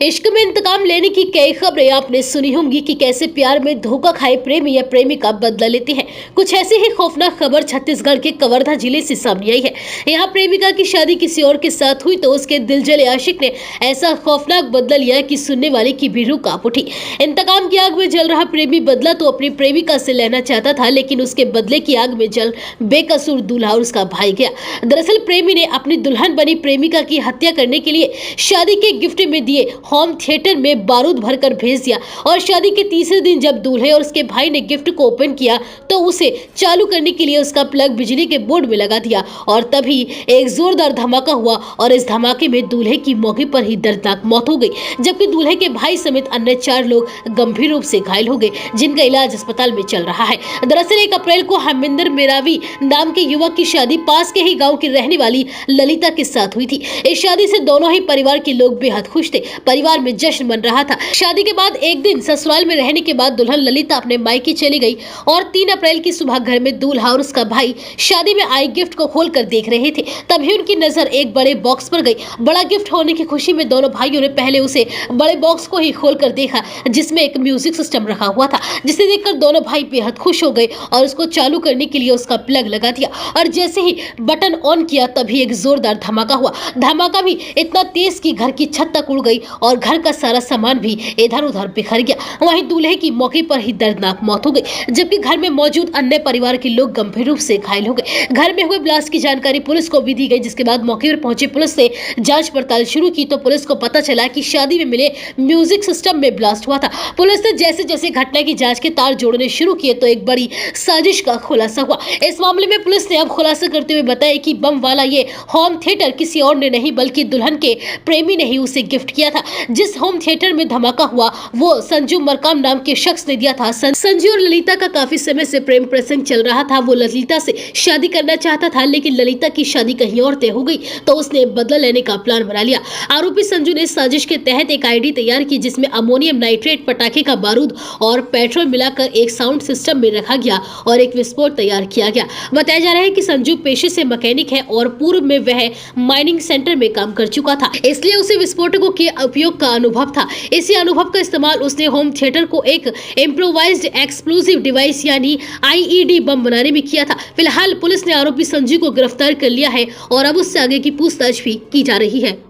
इश्क में इंतकाम लेने की कई खबरें आपने सुनी होंगी कि कैसे प्यार में धोखा खाए प्रेमी या प्रेमिका बदला लेते हैं। कुछ ऐसी ही खौफनाक खबर छत्तीसगढ़ के कवर्धा जिले से सामने आई है। यहाँ प्रेमिका की शादी किसी और के साथ हुई तो उसके दिल जले आशिक ने ऐसा खौफनाक बदला लिया कि सुनने वाले की भी रूह कांप उठी। इंतकाम की आग में जल रहा प्रेमी बदला तो अपनी प्रेमिका से लेना चाहता था, लेकिन उसके बदले की आग में जल बेकसूर दूल्हा और उसका भाई गया। दरअसल प्रेमी ने अपनी दुल्हन बनी प्रेमिका की हत्या करने के लिए शादी के गिफ्ट में दिए होम थिएटर में बारूद भरकर भेज दिया और शादी के तीसरे दिन जब दूल्हे और उसके भाई ने गिफ्ट को ओपन किया तो उसे चालू करने के लिए उसका प्लग बिजली के बोर्ड में लगा दिया और तभी एक जोरदार धमाका हुआ और इस धमाके में दूल्हे की मौके पर ही दर्दनाक मौत हो गई, जबकि दूल्हे के भाई समेत अन्य 4 लोग गंभीर रूप से घायल हो गए, जिनका इलाज अस्पताल में चल रहा है। दरअसल 1 अप्रैल को हरमिंदर मेरावी नाम के युवक की शादी पास के ही गाँव की रहने वाली ललिता के साथ हुई थी। इस शादी से दोनों ही परिवार के लोग बेहद खुश थे। परिवार में जश्न मन रहा था। शादी के बाद एक दिन ससुराल में रहने के बाद दुल्हन ललिता अपने मायके चली गई और 3 अप्रैल की सुबह घर में दूल्हा और उसका भाई शादी में आए गिफ्ट को खोलकर देख रहे थे। तभी उनकी नजर एक बड़े बॉक्स पर गई। बड़ा गिफ्ट होने की खुशी में दोनों भाइयों ने पहले उसे बड़े बॉक्स को ही खोलकर देखा, जिसमें एक म्यूजिक सिस्टम रखा हुआ था, जिसे देखकर दोनों भाई बेहद खुश हो गए और उसको चालू करने के लिए उसका प्लग लगा दिया और जैसे ही बटन ऑन किया तभी एक जोरदार धमाका हुआ। धमाका भी इतना तेज कि घर की छत तक उड़ गई और घर का सारा सामान भी इधर उधर बिखर गया। वहीं दूल्हे की मौके पर ही दर्दनाक मौत हो गई, जबकि घर में मौजूद अन्य परिवार के लोग गंभीर रूप से घायल हो गए। घर में हुए ब्लास्ट की जानकारी पुलिस को भी दी गई, जिसके बाद मौके पर पहुंची पुलिस ने जांच पड़ताल शुरू की तो पुलिस को पता चला कि शादी में मिले म्यूजिक सिस्टम में ब्लास्ट हुआ था। पुलिस ने जैसे जैसे घटना की जांच के तार जोड़ने शुरू किए तो एक बड़ी साजिश का खुलासा हुआ। इस मामले में पुलिस ने अब खुलासा करते हुए बताया कि बम वाला ये होम थिएटर किसी और ने नहीं बल्कि दुल्हन के प्रेमी ने ही उसे गिफ्ट किया था। जिस होम थिएटर में धमाका हुआ वो संजू मरकाम नाम के शख्स ने दिया था। संजू और ललिता का काफी समय से प्रेम प्रसंग चल रहा था। वो ललिता से शादी करना चाहता था, लेकिन ललिता की शादी कहीं और तय हो गई तो उसने बदला लेने का प्लान बना लिया। आरोपी संजू ने साजिश के तहत एक आईडी तैयार की, जिसमें अमोनियम नाइट्रेट, पटाखे का बारूद और पेट्रोल मिलाकर एक साउंड सिस्टम में रखा गया और एक विस्फोट तैयार किया गया। बताया जा रहा है कि संजू पेशे से मैकेनिक है और पूर्व में वह माइनिंग सेंटर में काम कर चुका था, इसलिए उसे विस्फोटकों के उपयोग का अनुभव था। इसी अनुभव का इस्तेमाल उसने होम थिएटर को एक इम्प्रोवाइज्ड एक्सप्लोसिव डिवाइस यानी आईईडी बम बनाने में किया था। फिलहाल पुलिस ने आरोपी संजू को गिरफ्तार कर लिया है और अब उससे आगे की पूछताछ भी की जा रही है।